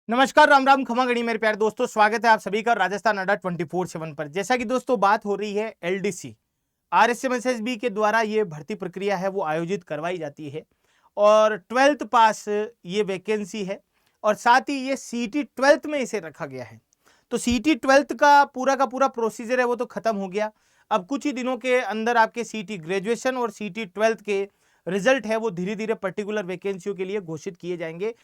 नमस्कार, राम राम, खमा गणी मेरे प्यारे दोस्तों। स्वागत है आप सभी का राजस्थान अड्डा 24/7 पर। जैसा कि दोस्तों बात हो रही है एलडीसी आरएसएमएसएसबी के द्वारा ये भर्ती प्रक्रिया है वो आयोजित करवाई जाती है और 12th पास ये वैकेंसी है और साथ ही ये सीईटी 12th में इसे रखा गया है। तो सीईटी 12th का पूरा प्रोसीजर है वो तो खत्म हो गया। अब कुछ ही दिनों के अंदर आपके सीईटी ग्रेजुएशन और सीईटी 12th के रिजल्ट है वो धीरे धीरे पर्टिकुलर वैकेंसियों के लिए घोषित किए जाएंगे।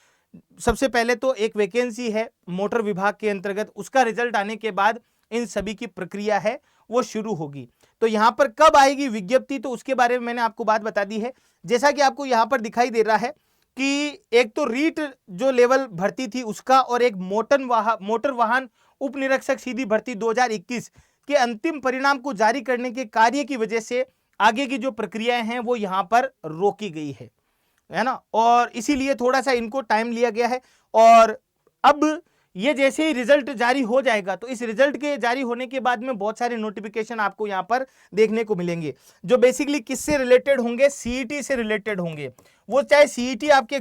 सबसे पहले तो एक वैकेंसी है मोटर विभाग के अंतर्गत, उसका रिजल्ट आने के बाद इन सभी की प्रक्रिया है वो शुरू होगी। तो यहां पर कब आएगी विज्ञप्ति, तो उसके बारे में मैंने आपको बात बता दी है। जैसा कि आपको यहां पर दिखाई दे रहा है कि एक तो रीट जो लेवल भर्ती थी उसका और एक मोटर वाहन उप निरीक्षक सीधी भर्ती 2021 के अंतिम परिणाम को जारी करने के कार्य की वजह से आगे की जो प्रक्रियाएं हैं वो यहां पर रोकी गई है ना, और इसीलिए थोड़ा सा इनको टाइम लिया गया है। और अब ये जैसे ही रिजल्ट जारी हो जाएगा तो इस रिजल्ट के जारी होने के बाद में बहुत सारे नोटिफिकेशन आपको यहां पर देखने को मिलेंगे जो बेसिकली किससे रिलेटेड होंगे, सीईटी से रिलेटेड होंगे। वो चाहे सीईटी आपके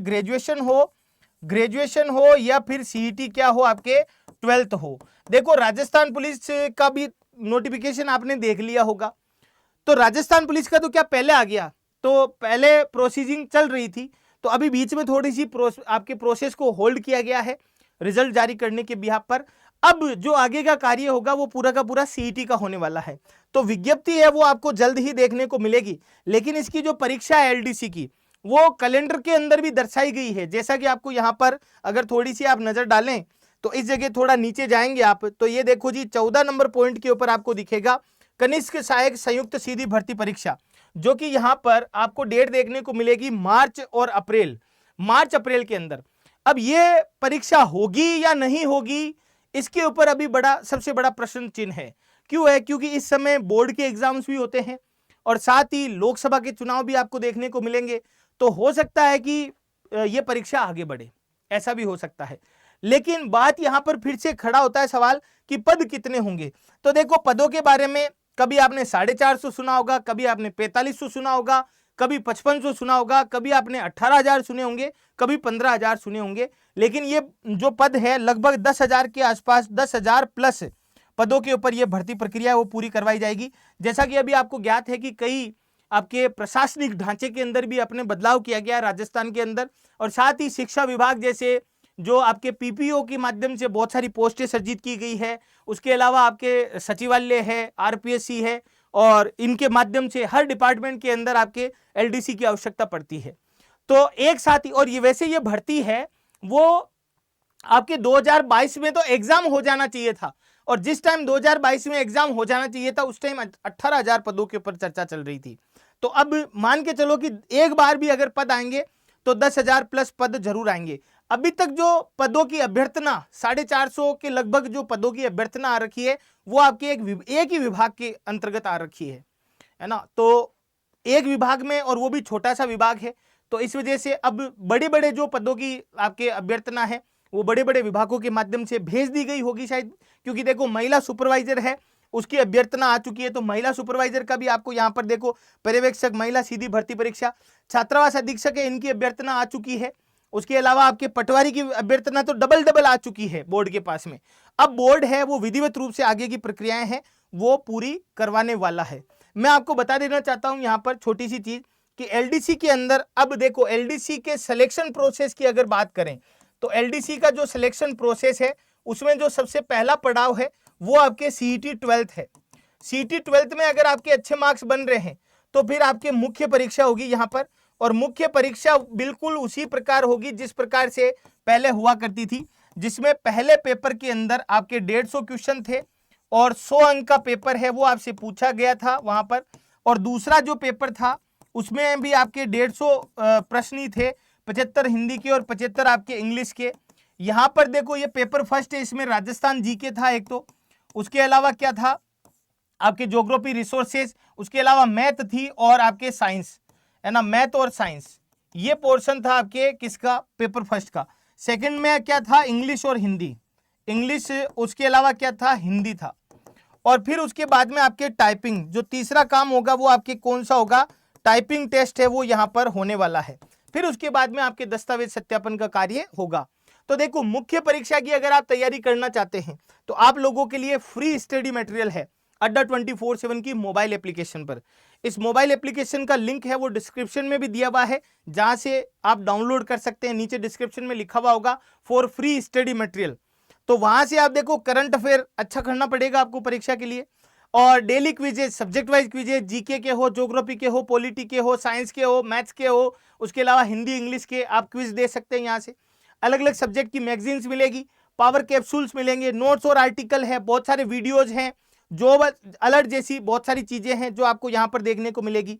ग्रेजुएशन हो या फिर सीईटी क्या हो आपके 12th हो। देखो राजस्थान पुलिस का भी नोटिफिकेशन आपने देख लिया होगा। तो राजस्थान पुलिस का तो क्या पहले आ गया, तो पहले प्रोसीजिंग चल रही थी, तो अभी बीच में थोड़ी सी आपके प्रोसेस को होल्ड किया गया है रिजल्ट जारी करने के बिहाफ पर। अब जो आगे का कार्य होगा वो पूरा का पूरा सीईटी का होने वाला है। तो विज्ञप्ति है वो आपको जल्द ही देखने को मिलेगी, लेकिन इसकी जो परीक्षा है एलडीसी की वो कैलेंडर के अंदर भी दर्शाई गई है। जैसा कि आपको यहाँ पर अगर थोड़ी सी आप नजर डालें तो इस जगह थोड़ा नीचे जाएंगे आप तो ये देखो जी 14 नंबर पॉइंट के ऊपर आपको दिखेगा कनिष्क सहायक संयुक्त सीधी भर्ती परीक्षा, जो कि यहां पर आपको डेट देखने को मिलेगी मार्च अप्रैल के अंदर। अब ये परीक्षा होगी या नहीं होगी इसके ऊपर अभी सबसे बड़ा प्रश्न चिन्ह है। क्यों है? क्योंकि इस समय बोर्ड के एग्जाम्स भी होते हैं और साथ ही लोकसभा के चुनाव भी आपको देखने को मिलेंगे। तो हो सकता है कि यह परीक्षा आगे बढ़े, ऐसा भी हो सकता है। लेकिन बात यहां पर फिर से खड़ा होता है सवाल कि पद कितने होंगे। तो देखो पदों के बारे में कभी आपने 450 सुना होगा, कभी आपने 4500 सुना होगा, कभी 5500 सुना होगा, कभी आपने 18,000 सुने होंगे, कभी 15,000 सुने होंगे। लेकिन ये जो पद है लगभग 10,000 के आसपास, 10,000 प्लस पदों के ऊपर यह भर्ती प्रक्रिया वो पूरी करवाई जाएगी। जैसा कि अभी आपको ज्ञात है कि कई आपके प्रशासनिक ढांचे के अंदर भी अपने बदलाव किया गया राजस्थान के अंदर, और साथ ही शिक्षा विभाग जैसे जो आपके पीपीओ के माध्यम से बहुत सारी पोस्टें सृजित की गई है। उसके अलावा आपके सचिवालय है, आरपीएससी है, और इनके माध्यम से हर डिपार्टमेंट के अंदर आपके एलडीसी की आवश्यकता पड़ती है। तो एक साथ ही, और ये वैसे ये भर्ती है वो आपके 2022 में तो एग्जाम हो जाना चाहिए था, और जिस टाइम 2022 में एग्जाम हो जाना चाहिए था उस टाइम 18,000 पदों के ऊपर चर्चा चल रही थी। तो अब मान के चलो कि एक बार भी अगर पद आएंगे तो 10,000 प्लस पद जरूर आएंगे। अभी तक जो पदों की अभ्यर्थना 450 के लगभग जो पदों की अभ्यर्थना आ रखी है वो आपके एक ही विभाग के अंतर्गत आ रखी है ना। तो एक विभाग में, और वो भी छोटा सा विभाग है, तो इस वजह से अब बड़े बड़े जो पदों की आपके अभ्यर्थना है वो बड़े बड़े विभागों के माध्यम से भेज दी गई होगी शायद। क्योंकि देखो महिला सुपरवाइजर है उसकी अभ्यर्थना आ चुकी है, तो महिला सुपरवाइजर का भी आपको यहाँ पर देखो पर्यवेक्षक महिला सीधी भर्ती परीक्षा, छात्रावास अधीक्षक है इनकी अभ्यर्थना आ चुकी है। उसके अलावा आपके पटवारी की अभ्यर्थना तो डबल आ चुकी है बोर्ड के पास में। अब बोर्ड है वो विधिवत रूप से आगे की प्रक्रियाएं हैं वो पूरी करवाने वाला है। मैं आपको बता देना चाहता हूं यहाँ पर छोटी सी चीज कि एलडीसी के अंदर, अब देखो एलडीसी के सिलेक्शन प्रोसेस की अगर बात करें तो एलडीसी का जो सिलेक्शन प्रोसेस है उसमें जो सबसे पहला पड़ाव है वो आपके सीईटी 12th है। सीईटी 12th में अगर आपके अच्छे मार्क्स बन रहे हैं तो फिर आपके मुख्य परीक्षा होगी यहाँ पर, और मुख्य परीक्षा बिल्कुल उसी प्रकार होगी जिस प्रकार से पहले हुआ करती थी, जिसमें पहले पेपर के अंदर आपके 150 क्वेश्चन थे और 100 अंक का पेपर है वो आपसे पूछा गया था वहां पर, और दूसरा जो पेपर था उसमें भी आपके 150 प्रश्न ही थे, 75 हिंदी के और 75 आपके इंग्लिश के। यहां पर देखो ये पेपर फर्स्ट है, इसमें राजस्थान जीके था एक तो, उसके अलावा क्या था आपके ज्योग्राफी रिसोर्सेज, उसके अलावा मैथ थी और आपके साइंस है ना, मैथ और साइंस ये पोर्शन था आपके किसका, पेपर फर्स्ट का। सेकंड में क्या था, इंग्लिश और हिंदी, इंग्लिश, उसके अलावा क्या था, हिंदी था। और फिर उसके बाद में आपके टाइपिंग, जो तीसरा काम होगा वो आपके कौन सा होगा, टाइपिंग टेस्ट है वो यहाँ पर होने वाला है। फिर उसके बाद में आपके दस्तावेज सत्यापन का कार्य होगा। तो देखो, मुख्य परीक्षा की अगर आप तैयारी करना चाहते हैं तो आप लोगों के लिए फ्री स्टडी मटेरियल है अड्डा 24/7 की मोबाइल एप्लीकेशन पर। इस मोबाइल एप्लीकेशन का लिंक है वो डिस्क्रिप्शन में भी दिया हुआ है, जहां से आप डाउनलोड कर सकते हैं। नीचे डिस्क्रिप्शन में लिखा हुआ होगा फॉर फ्री स्टडी मटेरियल, तो वहां से आप देखो करंट अफेयर अच्छा करना पड़ेगा आपको परीक्षा के लिए, और daily quizzes, subject wise quizzes, GK के हो, ज्योग्राफी के हो, पॉलिटी के हो, साइंस के हो, मैथ्स के हो, उसके अलावा हिंदी इंग्लिश के आप क्विज दे सकते हैं। यहाँ से अलग अलग सब्जेक्ट की मैगजीन्स मिलेगी, पावर कैप्सूल्स मिलेंगे, नोट्स और आर्टिकल है, बहुत सारे वीडियोज हैं, जॉब अलर्ट जैसी बहुत सारी चीजें हैं जो आपको यहाँ पर देखने को मिलेगी।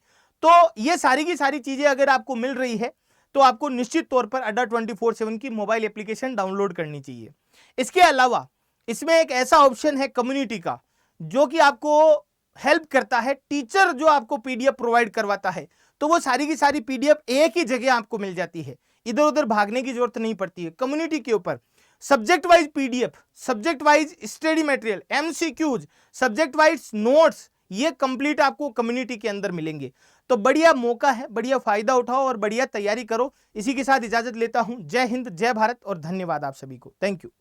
तो ये सारी की सारी चीजें अगर आपको मिल रही है तो आपको निश्चित तौर पर अड्डा 24/7 की मोबाइल एप्लीकेशन डाउनलोड करनी चाहिए। इसके अलावा इसमें एक ऐसा ऑप्शन है कम्युनिटी का, जो कि आपको हेल्प करता है, टीचर जो आपको पीडीएफ प्रोवाइड करवाता है, तो वो सारी की सारी पीडीएफ एक ही जगह आपको मिल जाती है, इधर उधर भागने की जरूरत नहीं पड़ती है। कम्युनिटी के ऊपर subject wise PDF, subject wise study material, MCQs, subject wise notes, ये कंप्लीट आपको कम्युनिटी के अंदर मिलेंगे। तो बढ़िया मौका है, बढ़िया फायदा उठाओ और बढ़िया तैयारी करो। इसी के साथ इजाजत लेता हूं। जय हिंद, जय भारत और धन्यवाद आप सभी को। Thank you.